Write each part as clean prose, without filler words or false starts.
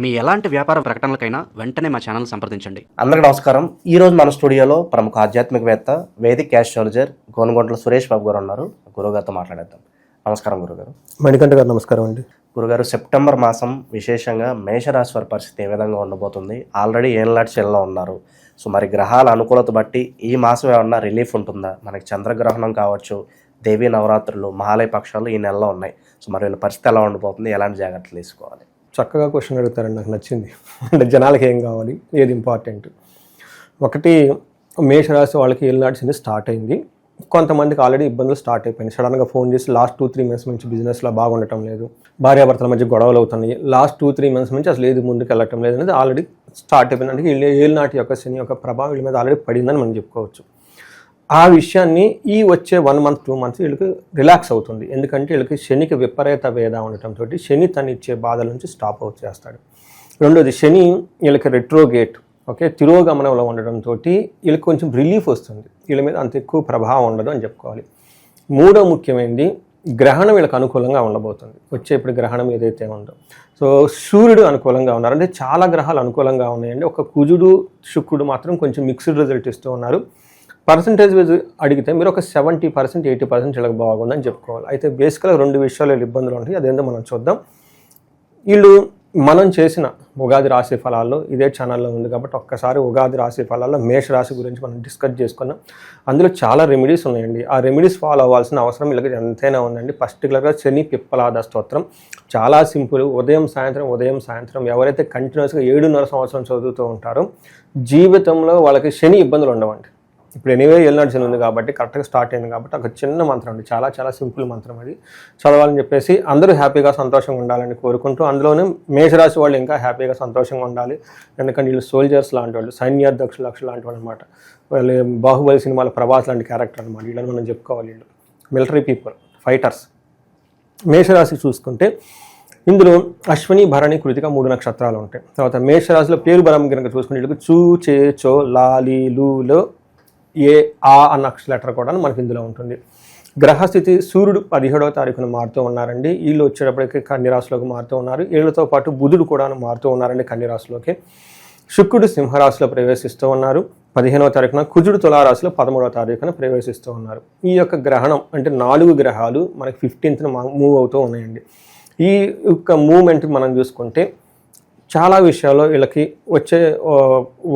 మీ ఎలాంటి వ్యాపార ప్రకటనలకైనా వెంటనే మా ఛానల్ సంప్రదించండి. అందరికీ నమస్కారం. ఈ రోజు మన స్టూడియోలో ప్రముఖ ఆధ్యాత్మికవేత్త వేదిక్ ఆస్ట్రాలజర్ గోనుగొంట్ల సురేష్ బాబు గారు ఉన్నారు. గురుగారితో మాట్లాడేద్దాం. నమస్కారం గురుగారు. మణికంఠ గారు నమస్కారం అండి. గురుగారు, సెప్టెంబర్ మాసం విశేషంగా మేషరాశి వారి పరిస్థితి ఏ విధంగా ఉండబోతుంది? ఆల్రెడీ ఏళ్ళనాటి చెల్లో ఉన్నారు. సో మరి గ్రహాల అనుకూలత బట్టి ఈ మాసం ఏమన్నా రిలీఫ్ ఉంటుందా? మనకి చంద్రగ్రహణం కావచ్చు, దేవీ నవరాత్రులు, మహాలయ పక్షాలు ఈ నెలలో ఉన్నాయి. సో మరి వీళ్ళ పరిస్థితి ఎలా ఉండబోతుంది? ఎలాంటి జాగ్రత్తలు తీసుకోవాలి? చక్కగా క్వశ్చన్ అడుగుతారండి, నాకు నచ్చింది. అంటే జనాలకి ఏం కావాలి, ఏది ఇంపార్టెంట్. ఒకటి, మేషరాశి వాళ్ళకి ఏళ్ళనాటి శని స్టార్ట్ అయింది. కొంతమందికి ఆల్రెడీ ఇబ్బందులు స్టార్ట్ అయిపోయింది. సడన్గా ఫోన్ చేసి లాస్ట్ 2-3 మంత్స్ నుంచి బిజినెస్లో బాగుండటం లేదు, భార్యాభర్తల మధ్య గొడవలు అవుతున్నాయి, లాస్ట్ 2-3 మంత్స్ నుంచి అసలు ఏది ముందుకు వెళ్ళటం లేదు అనేది ఆల్రెడీ స్టార్ట్ అయిపోయింది. అంటే ఏళ్ళనాటి యొక్క శని యొక్క ప్రభావం వీళ్ళ మీద ఆల్రెడీ పడిందని మనం చెప్పుకోవచ్చు. ఆ విషయాన్ని ఈ వచ్చే 1 month 2 months వీళ్ళకి రిలాక్స్ అవుతుంది. ఎందుకంటే వీళ్ళకి శనికి విపరీత వేద ఉండటంతో శని తను ఇచ్చే బాధల నుంచి స్టాప్ అవుట్ చేస్తాడు. రెండోది, శని వీళ్ళకి రెట్రోగేట్, ఓకే, తిరోగమనంలో ఉండడంతో వీళ్ళకి కొంచెం రిలీఫ్ వస్తుంది. వీళ్ళ మీద అంత ఎక్కువ ప్రభావం ఉండదు అని చెప్పుకోవాలి. మూడో ముఖ్యమైనది, గ్రహణం వీళ్ళకి అనుకూలంగా ఉండబోతుంది. వచ్చే ఇప్పుడు గ్రహణం ఏదైతే ఉందో, సో సూర్యుడు అనుకూలంగా ఉన్నారు. అంటే చాలా గ్రహాలు అనుకూలంగా ఉన్నాయండి. ఒక కుజుడు శుక్రుడు మాత్రం కొంచెం మిక్స్డ్ రిజల్ట్ ఇస్తూ ఉన్నారు. పర్సంటేజ్ వైజ్ అడిగితే మీరు ఒక 70% 80% వీళ్ళకి బాగుందని చెప్పుకోవాలి. అయితే బేసికల్గా 2 విషయాలు ఇబ్బందులు ఉంటాయి. అదేందో మనం చూద్దాం. వీళ్ళు మనం చేసిన ఉగాది రాశి ఫలాల్లో ఇదే ఛానల్లో ఉంది కాబట్టి ఒక్కసారి ఉగాది రాశి ఫలాల్లో మేషరాశి గురించి మనం డిస్కస్ చేసుకున్నాం. అందులో చాలా రెమెడీస్ ఉన్నాయండి. ఆ రెమెడీస్ ఫాలో అవ్వాల్సిన అవసరం వీళ్ళకి ఎంతైనా ఉందండి. పర్టికులర్గా శని పిప్పలాద స్తోత్రం చాలా సింపుల్. ఉదయం సాయంత్రం ఎవరైతే కంటిన్యూస్గా 7.5 సంవత్సరం చదువుతూ ఉంటారో జీవితంలో వాళ్ళకి శని ఇబ్బందులు ఉండవండి. ఇప్పుడు ఎనీవే ఏళ్ళనాటి శని ఉంది కాబట్టి కరెక్ట్గా స్టార్ట్ అయింది కాబట్టి ఒక చిన్న మంత్రం అండి, చాలా చాలా సింపుల్ మంత్రం అది చదవాలని చెప్పేసి అందరూ హ్యాపీగా సంతోషంగా ఉండాలని కోరుకుంటూ, అందులోనే మేషరాశి వాళ్ళు ఇంకా హ్యాపీగా సంతోషంగా ఉండాలి. ఎందుకంటే వీళ్ళు సోల్జర్స్ లాంటి వాళ్ళు, సైన్యాధ్యక్షులు లాంటి వాళ్ళు అనమాట. వాళ్ళు బాహుబలి సినిమాలో ప్రభాస్ లాంటి క్యారెక్టర్ అనమాట. వీళ్ళని మనం చెప్పుకోవాలి. వీళ్ళు మిలిటరీ పీపుల్, ఫైటర్స్. మేషరాశి చూసుకుంటే ఇందులో అశ్విని, భరణి, కృతిక 3 నక్షత్రాలు ఉంటాయి. తర్వాత మేషరాశిలో పేరు బలం కనుక చూసుకుంటే వీళ్ళకి చూ, చే, చో, లా, లీ, లూలో ఏ, ఆ అన్న లెటర్ కూడా మనకి ఇందులో ఉంటుంది. గ్రహస్థితి, సూర్యుడు 17వ తారీఖున మారుతూ ఉన్నారండి. వీళ్ళు వచ్చేటప్పటికి కన్యరాశిలోకి మారుతూ ఉన్నారు. వీళ్ళతో పాటు బుధుడు కూడా మారుతూ ఉన్నారండి కన్యరాశిలోకి. శుక్రుడు సింహరాశిలో ప్రవేశిస్తూ ఉన్నారు 15వ తారీఖున. కుజుడు తులారాశిలో 13వ తారీఖున ప్రవేశిస్తూ ఉన్నారు. ఈ యొక్క గ్రహణం అంటే 4 గ్రహాలు మనకి 15న మూవ్ అవుతూ ఉన్నాయండి. ఈ యొక్క మూవ్మెంట్ మనం చూసుకుంటే చాలా విషయాల్లో వీళ్ళకి వచ్చే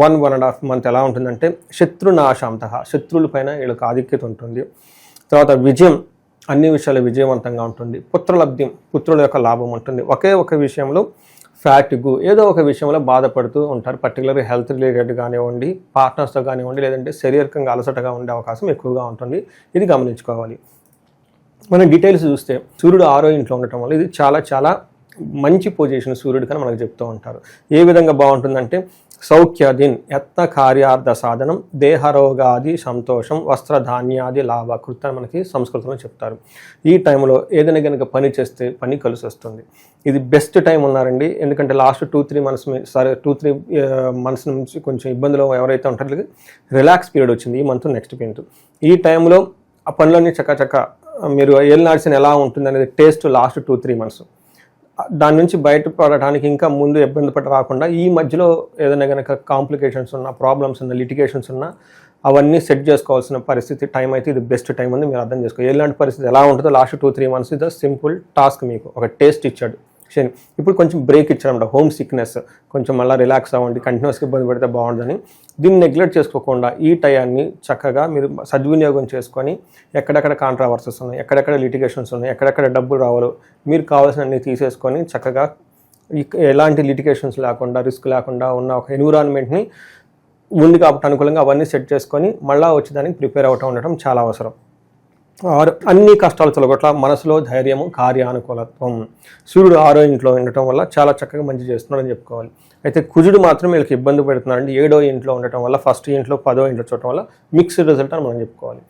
1.5 month ఎలా ఉంటుందంటే శత్రునాశాంత, శత్రువుల పైన వీళ్ళకి ఆధిక్యత ఉంటుంది. తర్వాత విజయం, అన్ని విషయాలు విజయవంతంగా ఉంటుంది. పుత్రలబ్ధి, పుత్రుల యొక్క లాభం ఉంటుంది. ఒకే ఒక విషయంలో ఫ్యాటిగు, ఏదో ఒక విషయంలో బాధపడుతూ ఉంటారు. పర్టికులర్గా హెల్త్ రిలేటెడ్ కానివ్వండి, పార్ట్నర్స్తో కానివ్వండి, లేదంటే శారీరకంగా అలసటగా ఉండే అవకాశం ఎక్కువగా ఉంటుంది. ఇది గమనించుకోవాలి. మనం డీటెయిల్స్ చూస్తే సూర్యుడు 6వ ఇంట్లో ఉండటం వల్ల ఇది చాలా చాలా మంచి పొజిషన్ సూర్యుడు కన్నా మనకు చెప్తూ ఉంటారు. ఏ విధంగా బాగుంటుందంటే సౌఖ్యాదిన్ యత్న కార్యార్థ సాధనం, దేహరోగాది సంతోషం, వస్త్రధాన్యాది లాభకృత మనకి సంస్కృతంలో చెప్తారు. ఈ టైంలో ఏదైనా కనుక పని చేస్తే పని కలిసి వస్తుంది. ఇది బెస్ట్ టైం ఉన్నారండి. ఎందుకంటే లాస్ట్ 2-3 మంత్స్ నుంచి కొంచెం ఇబ్బందులు ఎవరైతే ఉంటారో రిలాక్స్ పీరియడ్ వచ్చింది. ఈ మంత్ నెక్స్ట్ మంత్. ఈ టైంలో ఆ పనులన్నీ చక్కచక్క మీరు ఏళ్ళనాటి శని ఎలా ఉంటుంది అనేది టేస్ట్ లాస్ట్ 2-3 months. దాని నుంచి బయటపడటానికి ఇంకా ముందు ఇబ్బంది పడి రాకుండా ఈ మధ్యలో ఏదైనా కనుక కాంప్లికేషన్స్ ఉన్నా, ప్రాబ్లమ్స్ ఉన్నా, లిటిగేషన్స్ ఉన్నా అవన్నీ సెట్ చేసుకోవాల్సిన పరిస్థితి టైం అయితే ఇది బెస్ట్ టైం ఉంది. మీరు అర్థం చేసుకోవాలి. ఎలాంటి పరిస్థితి ఎలా ఉంటుందో లాస్ట్ 2-3 months ఇది సింపుల్ టాస్క్. మీకు ఒక టేస్ట్ ఇచ్చాడు శని. ఇప్పుడు కొంచెం బ్రేక్ ఇచ్చాడన్నమాట. హోమ్ సిక్నెస్, కొంచెం మళ్ళీ రిలాక్స్ అవ్వండి, కంటిన్యూస్గా ఇబ్బంది పడితే బాగుంటుందని. దీన్ని నెగ్లెక్ట్ చేసుకోకుండా ఈ టయాన్ని చక్కగా మీరు సద్వినియోగం చేసుకొని ఎక్కడెక్కడ కాంట్రావర్సెస్ ఉన్నాయి, ఎక్కడెక్కడ లిటిగేషన్స్ ఉన్నాయి, ఎక్కడెక్కడ డబ్బులు రావాలో మీరు కావాల్సినన్ని తీసేసుకొని చక్కగా ఎలాంటి లిటిగేషన్స్ లేకుండా, రిస్క్ లేకుండా ఉన్న ఒక ఎన్విరాన్మెంట్ని ఉంది కాబట్టి అనుకూలంగా అవన్నీ సెట్ చేసుకొని మళ్ళీ వచ్చేదానికి ప్రిపేర్ అవుతూ ఉండటం చాలా అవసరం. అన్ని కష్టాలు తొలగొట్ల మనసులో ధైర్యము, కార్యానుకూలత్వం. సూర్యుడు 6వ ఇంట్లో ఉండటం వల్ల చాలా చక్కగా మంచి చేస్తున్నాడని చెప్పుకోవాలి. అయితే కుజుడు మాత్రం వీళ్ళకి ఇబ్బంది పెడుతున్నారండి. 7వ ఇంట్లో ఉండటం వల్ల, ఫస్ట్ ఇంట్లో 10వ ఇంట్లో చూడటం వల్ల మిక్స్డ్ రిజల్ట్ అని మనం చెప్పుకోవాలి.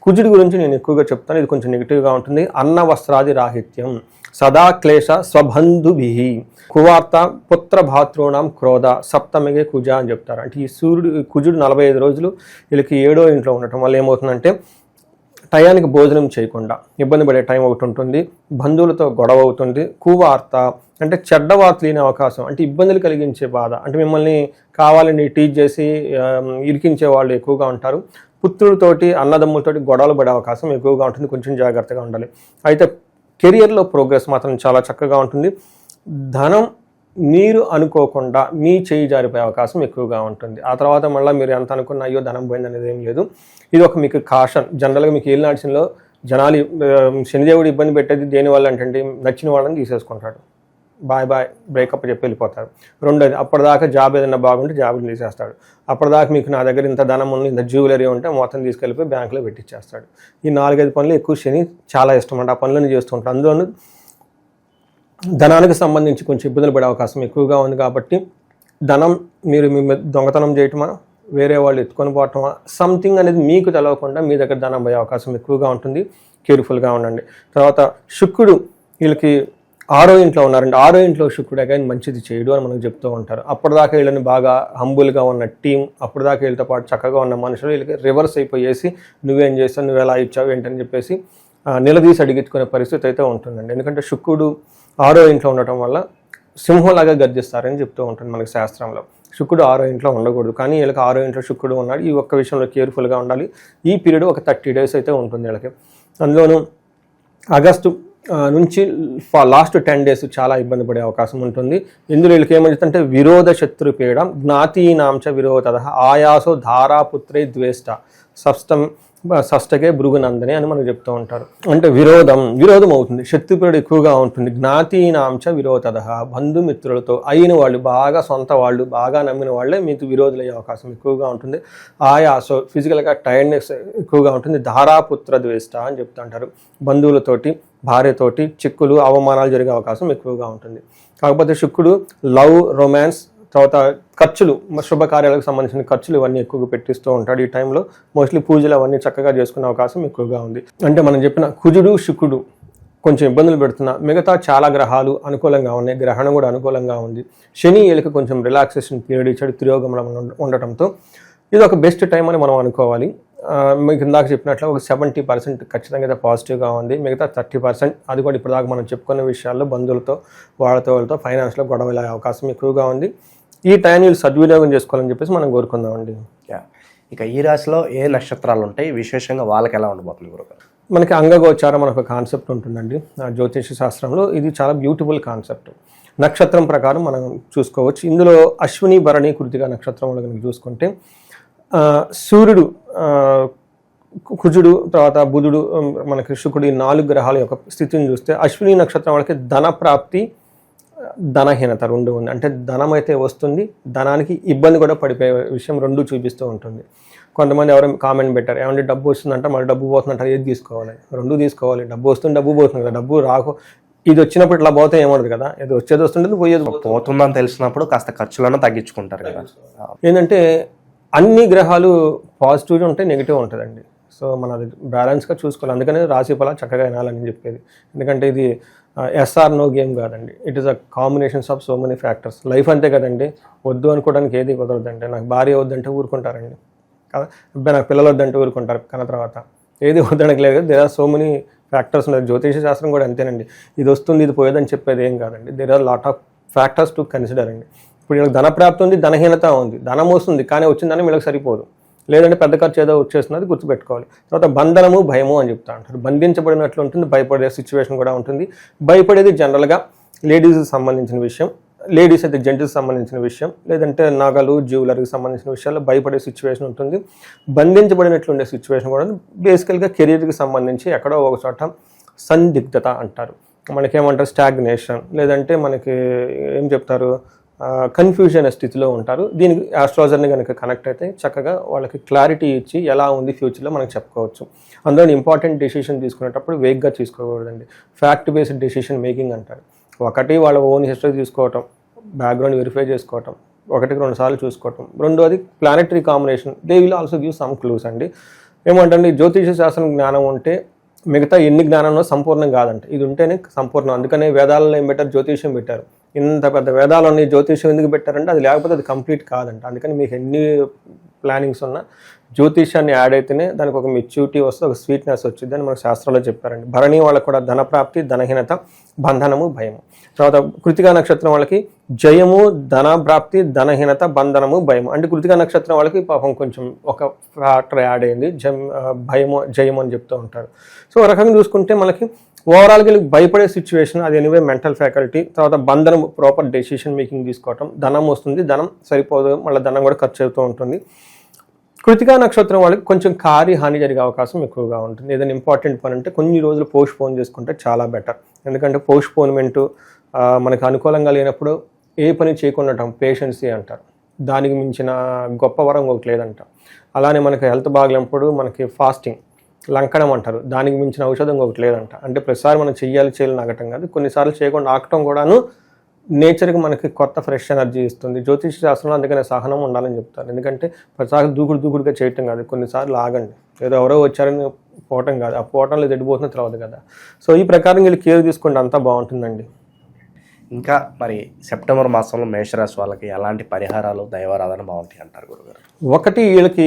కుజుడి గురించి నేను ఎక్కువగా చెప్తాను. ఇది కొంచెం నెగిటివ్గా ఉంటుంది. అన్న వస్త్రాది రాహిత్యం, సదా క్లేశ స్వబంధుభి, కువార్త పుత్ర భాతృణం క్రోధ, సప్తమిగే కుజ అని చెప్తారు. అంటే ఈ కుజుడు 45 రోజులు వీళ్ళకి 7వ ఇంట్లో ఉండటం వల్ల ఏమవుతుందంటే టయానికి భోజనం చేయకుండా ఇబ్బంది పడే టైం ఒకటి ఉంటుంది, బంధువులతో గొడవ అవుతుంది, కువార్త అంటే చెడ్డ వార్త లేని అవకాశం, అంటే ఇబ్బందులు కలిగించే బాధ, అంటే మిమ్మల్ని కావాలని టీచ్ చేసి ఇరికించే వాళ్ళు ఎక్కువగా ఉంటారు. పుత్రులతోటి అన్నదమ్ములతోటి గొడవలు పడే అవకాశం ఎక్కువగా ఉంటుంది, కొంచెం జాగ్రత్తగా ఉండాలి. అయితే కెరియర్లో ప్రోగ్రెస్ మాత్రం చాలా చక్కగా ఉంటుంది. ధనం మీరు అనుకోకుండా మీ చేయి జారిపోయే అవకాశం ఎక్కువగా ఉంటుంది. ఆ తర్వాత మళ్ళీ మీరు ఎంత అనుకున్నా అయ్యో ధనం పోయింది అనేది ఏం లేదు. ఇది ఒక మీకు కాషన్. జనరల్గా మీకు ఏలినాడ్సిలో జనాలు శనిదేవుడు ఇబ్బంది పెట్టేది దేనివల్ల అంటే నచ్చిన వాళ్ళని తీసేసుకుంటాడు, బాయ్ బాయ్ బ్రేకప్ చెప్పి వెళ్ళిపోతాడు. రెండోది, అప్పటిదాకా జాబ్ ఏదైనా బాగుంటే జాబ్ని తీసేస్తాడు. అప్పటిదాకా మీకు నా దగ్గర ఇంత ధనం ఉంది, ఇంత జ్యువెలరీ ఉంటే మొత్తం తీసుకెళ్ళిపోయి బ్యాంకులో పెట్టించేస్తాడు. ఈ 4-5 పనులు ఎక్కువ శని చాలా ఇష్టం అంటే ఆ పనులను చేస్తూ ఉంటాడు. అందులోనూ ధనానికి సంబంధించి కొంచెం ఇబ్బందులు పడే అవకాశం ఎక్కువగా ఉంది. కాబట్టి ధనం మీరు మీ దొంగతనం చేయటమా, వేరే వాళ్ళు ఎత్తుకొని పోవటమా, సంథింగ్ అనేది మీకు తెలవకుండా మీ దగ్గర ధనం పోయే అవకాశం ఎక్కువగా ఉంటుంది. కేర్ఫుల్గా ఉండండి. తర్వాత శుక్రుడు వీళ్ళకి 6వ ఇంట్లో ఉన్నారండి. 6వ ఇంట్లో శుక్రుడు అగైన్ మంచిది చేయడు అని మనకు చెప్తూ ఉంటారు. అప్పటిదాకా వీళ్ళని బాగా హంబుల్గా ఉన్న టీం, అప్పటిదాకా వీళ్ళతో పాటు చక్కగా ఉన్న మనుషులు వీళ్ళకి రివర్స్ అయిపోయేసి నువ్వేం చేస్తావు, నువ్వు ఎలా ఇచ్చావు ఏంటని చెప్పేసి నిలదీసి అడిగించుకునే పరిస్థితి అయితే ఉంటుందండి. ఎందుకంటే శుక్రుడు 6వ ఇంట్లో ఉండటం వల్ల సింహంలాగా గర్జిస్తారని చెప్తూ ఉంటుంది మనకి శాస్త్రంలో. శుక్రుడు 6వ ఇంట్లో ఉండకూడదు, కానీ వీళ్ళకి 6వ ఇంట్లో శుక్రుడు ఉన్నాడు. ఈ ఒక్క విషయంలో కేర్ఫుల్గా ఉండాలి. ఈ పీరియడ్ ఒక 30 days అయితే ఉంటుంది వీళ్ళకి. అందులోనూ ఆగస్టు నుంచి లాస్ట్ 10 days చాలా ఇబ్బంది పడే అవకాశం ఉంటుంది. ఇందులో వీళ్ళకి ఏమంటే విరోధ శత్రుపీడం, జ్ఞాతీనాంచ విరోధ, ఆయాసో ధారాపుత్రే ద్వేష్ట, షష్టకే భృగునందని అని మనకు చెప్తూ ఉంటారు. అంటే విరోధం అవుతుంది, శత్రుపీడ ఎక్కువగా ఉంటుంది. జ్ఞాతీనాంచ విరోధ, బంధుమిత్రులతో అయిన వాళ్ళు, బాగా సొంత వాళ్ళు, బాగా నమ్మిన వాళ్ళే మీకు విరోధులయ్యే అవకాశం ఎక్కువగా ఉంటుంది. ఆయాసో ఫిజికల్గా టైర్డ్నెస్ ఎక్కువగా ఉంటుంది. ధారాపుత్ర ద్వేష్ట అని చెప్తుంటారు. బంధువులతోటి, భార్యతోటి చిక్కులు, అవమానాలు జరిగే అవకాశం ఎక్కువగా ఉంటుంది. కాకపోతే శుక్రుడు లవ్, రొమాన్స్, తర్వాత ఖర్చులు, శుభకార్యాలకు సంబంధించిన ఖర్చులు ఇవన్నీ ఎక్కువగా పెట్టిస్తూ ఉంటాడు. ఈ టైంలో మోస్ట్లీ పూజలు అవన్నీ చక్కగా చేసుకునే అవకాశం ఎక్కువగా ఉంది. అంటే మనం చెప్పిన కుజుడు, శుక్రుడు కొంచెం ఇబ్బందులు పెడుతున్నా, మిగతా చాలా గ్రహాలు అనుకూలంగా ఉన్నాయి. గ్రహణం కూడా అనుకూలంగా ఉంది. శని వీళ్ళకి కొంచెం రిలాక్సేషన్ పీరియడ్ ఇచ్చాడు తిరోగమనం ఉండటంతో. ఇది ఒక బెస్ట్ టైం అని మనం అనుకోవాలి. మీకు ఇందాక చెప్పినట్లు ఒక 70% ఖచ్చితంగా అయితే పాజిటివ్గా ఉంది. మిగతా 30% అది కూడా ఇప్పటిదాకా మనం చెప్పుకునే విషయాల్లో బంధువులతో, వాళ్ళతో ఫైనాన్స్లో గొడవలే అవకాశం ఎక్కువగా ఉంది. ఈ టైం వీళ్ళు సద్వినియోగం చేసుకోవాలని చెప్పేసి మనం కోరుకుందామండి. ఇక ఈ రాశిలో ఏ నక్షత్రాలు ఉంటాయి, విశేషంగా వాళ్ళకి ఎలా ఉండబోతుంది గురుగారు? మనకి అంగగోచారం అనే ఒక కాన్సెప్ట్ ఉంటుందండి జ్యోతిష శాస్త్రంలో. ఇది చాలా బ్యూటిఫుల్ కాన్సెప్ట్. నక్షత్రం ప్రకారం మనం చూసుకోవచ్చు. ఇందులో అశ్విని, భరణి, కృతిక నక్షత్రంలో కనుక చూసుకుంటే సూర్యుడు, కుజుడు, తర్వాత బుధుడు, మనకి శుక్రుడు, ఈ 4 గ్రహాల యొక్క స్థితిని చూస్తే అశ్విని నక్షత్రం వాళ్ళకి ధన ప్రాప్తి, ధనహీనత రెండు ఉంది. అంటే ధనం అయితే వస్తుంది, ధనానికి ఇబ్బంది కూడా పడిపోయే విషయం రెండు చూపిస్తూ ఉంటుంది. కొంతమంది ఎవరైనా కామెంట్ పెట్టారు, ఏమంటే డబ్బు వస్తుందంట మరి డబ్బు పోతుందంట, ఏది తీసుకోవాలి? రెండు తీసుకోవాలి. డబ్బు వస్తుంది, డబ్బు పోతుంది కదా. డబ్బు రాకు, ఇది వచ్చినప్పుడు ఇట్లా పోతే ఏమడదు కదా, ఏదో వచ్చేది వస్తుంటుంది, పోయేది పోతుందని తెలిసినప్పుడు కాస్త ఖర్చులను తగ్గించుకుంటారు కదా. ఏంటంటే అన్ని గ్రహాలు పాజిటివ్గా ఉంటాయి, నెగిటివ్ ఉంటుందండి. సో మనం అది బ్యాలెన్స్గా చూసుకోవాలి. అందుకనే రాశి ఫలాలు చక్కగా వినాలని చెప్పేది. ఎందుకంటే ఇది ఎస్ఆర్ నో గేమ్ కాదండి. It is a combinations of so many factors. Life అంతే కదండి. వద్దు అనుకోవడానికి ఏది కుదరదండి. నాకు భార్య వద్దంటే ఊరుకుంటారండి కదా, అబ్బాయి నాకు పిల్లలు వద్దంటే ఊరుకుంటారు. కానీ తర్వాత ఏది వద్దడానికి లేదు. There are so many factors ఉన్నాయి. జ్యోతిష శాస్త్రం కూడా అంతేనండి. ఇది వస్తుంది, ఇది పోయేదని చెప్పేది ఏం కాదండి. There are lot of factors to consider అండి. ఇప్పుడు వీళ్ళకి ధనప్రాప్తి ఉంది, ధనహీనత ఉంది. ధనం వస్తుంది కానీ వచ్చిందని వీళ్ళకి సరిపోదు. లేదంటే పెద్ద ఖర్చు ఏదో వచ్చేస్తున్నది గుర్తుపెట్టుకోవాలి. తర్వాత బంధనము, భయము అని చెప్తా అంటారు. బంధించబడినట్లు ఉంటుంది, భయపడే సిచ్యువేషన్ కూడా ఉంటుంది. భయపడేది జనరల్గా లేడీస్కి సంబంధించిన విషయం, లేడీస్ అయితే జెంట్స్కి సంబంధించిన విషయం, లేదంటే నగలు, జ్యువెలరీకి సంబంధించిన విషయాల్లో భయపడే సిచ్యువేషన్ ఉంటుంది. బంధించబడినట్లు ఉండే సిచ్యువేషన్ కూడా బేసికల్గా కెరీర్కి సంబంధించి ఎక్కడో ఒక చోట సందిగ్ధత అంటారు. మనకేమంటారు స్టాగ్నేషన్, లేదంటే మనకి ఏం చెప్తారు కన్ఫ్యూజన్ స్థితిలో ఉంటారు. దీనికి ఆస్ట్రాలజర్ని కనుక కనెక్ట్ అయితే చక్కగా వాళ్ళకి క్లారిటీ ఇచ్చి ఎలా ఉంది ఫ్యూచర్లో మనకు చెప్పుకోవచ్చు. అందులో ఇంపార్టెంట్ డెసిషన్ తీసుకునేటప్పుడు వేగ్గా తీసుకోకూడదండి. ఫ్యాక్ట్ బేస్డ్ డెసిషన్ మేకింగ్ అంటారు. ఒకటి వాళ్ళ ఓన్ హిస్టరీ తీసుకోవటం, బ్యాక్గ్రౌండ్ వెరిఫై చేసుకోవటం, 1-2 సార్లు చూసుకోవటం. రెండోది planetary combination, they will also give some clues అండి. ఏమంటే జ్యోతిష శాస్త్రం జ్ఞానం ఉంటే మిగతా ఎన్ని జ్ఞానంలో సంపూర్ణం కాదంట, ఇది ఉంటేనే సంపూర్ణం. అందుకనే వేదాలలో ఏం పెట్టారు, జ్యోతిష్యం పెట్టారు. ఇంత పెద్ద వేదాలని జ్యోతిష్యం ఎందుకు పెట్టారంటే అది లేకపోతే అది కంప్లీట్ కాదంట. అందుకని మీకు ఎన్ని ప్లానింగ్స్ ఉన్నా జ్యోతిష్యాన్ని యాడ్ అయితేనే దానికి ఒక మెచ్యూరిటీ వస్తుంది, ఒక స్వీట్నెస్ వచ్చింది అని మనకు శాస్త్రాల్లో చెప్పారండి. భరణి వాళ్ళకు కూడా ధనప్రాప్తి, ధనహీనత, బంధనము, భయము. తర్వాత కృతికా నక్షత్రం వాళ్ళకి జయము, ధనప్రాప్తి, ధనహీనత, బంధనము, భయము. అంటే కృతికా నక్షత్రం వాళ్ళకి పాపం కొంచెం ఒక ఫ్యాక్టర్ యాడ్ అయింది, భయము జయము అని చెప్తూ ఉంటారు. సో ఒక రకంగా చూసుకుంటే మనకి ఓవరాల్గా భయపడే సిచ్యువేషన్ అది ఎనివే మెంటల్ ఫ్యాకల్టీ. తర్వాత బంధనం, ప్రాపర్ డెసిషన్ మేకింగ్ తీసుకోవటం, ధనం వస్తుంది, ధనం సరిపోదు, మళ్ళీ ధనం కూడా ఖర్చు అవుతూ ఉంటుంది. కృతికా నక్షత్రం వాళ్ళకి కొంచెం హాని జరిగే అవకాశం ఎక్కువగా ఉంటుంది. ఏదైనా ఇంపార్టెంట్ పని అంటే కొన్ని రోజులు పోస్ట్పోన్ చేసుకుంటే చాలా బెటర్. ఎందుకంటే పోస్ట్పోన్మెంటు మనకు అనుకూలంగా లేనప్పుడు ఏ పని చేయకుండా ఉంటాం, పేషెన్సీ అంటారు. దానికి మించిన గొప్ప వరం ఒకటి లేదంట. అలానే మనకి హెల్త్ బాగలేనప్పుడు మనకి ఫాస్టింగ్, లంకడం అంటారు, దానికి మించిన ఔషధం ఒకటి లేదంట. అంటే ప్రతిసారి మనం చేయాలి ఆగటం కాదు, కొన్నిసార్లు చేయకుండా ఆగటం కూడాను నేచర్కి మనకి కొత్త ఫ్రెష్ ఎనర్జీ ఇస్తుంది. జ్యోతిష శాస్త్రంలో అందుకనే సహనం ఉండాలని చెప్తారు. ఎందుకంటే ప్రతిసారి దూకుడుగా చేయటం కాదు, కొన్నిసార్లు ఆగండి. ఏదో ఎవరో వచ్చారని పోవటం కాదు, ఆ పోవటంలో ఎడిపోతున్న తర్వాత కదా. సో ఈ ప్రకారం వీళ్ళు కేర్ తీసుకుంటే అంతా బాగుంటుందండి. ఇంకా మరి సెప్టెంబర్ మాసంలో మేషరాశి వాళ్ళకి ఎలాంటి పరిహారాలు, దైవారాధన బాగుంటాయి అంటారు గురుగారు? ఒకటి, వీళ్ళకి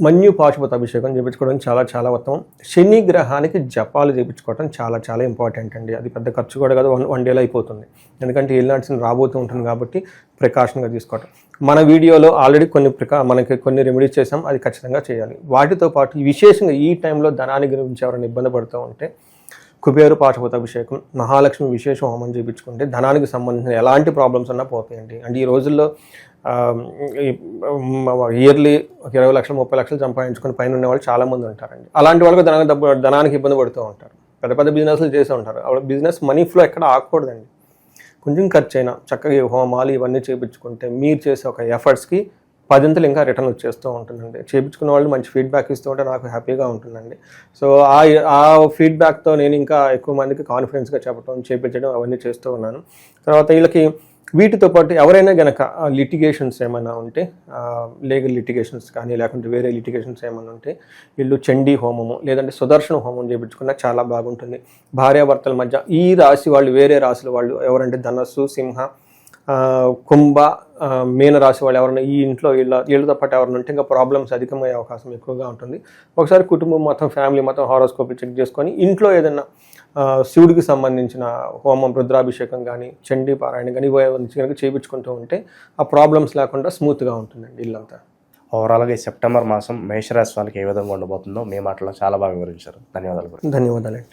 మన్యు పాశుపత అభిషేకం చేయించుకోవడం చాలా ఉత్తమం. శని గ్రహానికి జపాలు చేయించుకోవడం చాలా ఇంపార్టెంట్ అండి. అది పెద్ద ఖర్చు కూడా కాదు, వన్ డేలో అయిపోతుంది. ఎందుకంటే ఏలినాడ్స్ రాబోతూ ఉంటుంది కాబట్టి ప్రికాషన్గా తీసుకోవటం. మన వీడియోలో ఆల్రెడీ మనకి కొన్ని రెమెడీస్ చేసాం, అది ఖచ్చితంగా చేయాలి. వాటితో పాటు విశేషంగా ఈ టైంలో ధనాన్ని గురించి ఎవరైనా ఇబ్బంది పడుతూ ఉంటే కుబేరు పాశుపత అభిషేకం, మహాలక్ష్మి విశేష హోమం చేయించుకుంటే ధనానికి సంబంధించిన ఎలాంటి ప్రాబ్లమ్స్ అన్నా పోతాయండి. అంటే ఈ రోజుల్లో ఇయర్లీ 20 లక్షలు 30 లక్షలు సంపాదించుకొని పైన ఉన్న వాళ్ళు చాలామంది ఉంటారండి. అలాంటి వాళ్ళకి ధనానికి ఇబ్బంది పడుతూ ఉంటారు. పెద్ద బిజినెస్లు చేస్తూ ఉంటారు. అప్పుడు బిజినెస్ మనీ ఫ్లో ఎక్కడ ఆగకూడదండి. కొంచెం ఖర్చు అయినా చక్కగా హోమాలు ఇవన్నీ చేయించుకుంటే మీరు చేసే ఒక ఎఫర్ట్స్కి 10 ఇంకా రిటర్న్ వచ్చేస్తూ ఉంటుందండి. చేయించుకున్న వాళ్ళు మంచి ఫీడ్బ్యాక్ ఇస్తూ ఉంటే నాకు హ్యాపీగా ఉంటుందండి. సో ఆ ఫీడ్బ్యాక్తో నేను ఇంకా ఎక్కువ మందికి కాన్ఫిడెన్స్గా చెప్పడం, చేయించడం అవన్నీ చేస్తూ ఉన్నాను. తర్వాత వీళ్ళకి వీటితో పాటు ఎవరైనా గనక లిటిగేషన్స్ ఏమైనా ఉంటే, లీగల్ లిటిగేషన్స్ కానీ లేకుంటే వేరే లిటిగేషన్స్ ఏమైనా ఉంటే వీళ్ళు చండీ హోమము లేదంటే సుదర్శన హోమం చేయించుకున్నా చాలా బాగుంటుంది. భార్యాభర్తల మధ్య ఈ రాశి వాళ్ళు, వేరే రాశుల వాళ్ళు ఎవరంటే ధనస్సు, సింహ, కుంభ, మీన రాశి వాళ్ళు ఎవరైనా ఈ ఇంట్లో వీళ్ళతో పాటు ఎవరైనా ఉంటే ఇంకా ప్రాబ్లమ్స్ అధికమయ్యే అవకాశం ఎక్కువగా ఉంటుంది. ఒకసారి కుటుంబం మొత్తం, ఫ్యామిలీ మొత్తం హారోస్కోప్ చెక్ చేసుకొని ఇంట్లో ఏదైనా శివుడికి సంబంధించిన హోమం, రుద్రాభిషేకం కానీ, చండీ పారాయణ కానీ కనుక చేయించుకుంటూ ఉంటే ఆ ప్రాబ్లమ్స్ లేకుండా స్మూత్గా ఉంటుందండి ఇల్లంతా. ఓవరాల్గా ఈ సెప్టెంబర్ మాసం మేషరాశి వాళ్ళకి ఏ విధంగా ఉండబోతుందో మీ మాటలో చాలా బాగా వివరించారు. ధన్యవాదాలు. ధన్యవాదాలండి.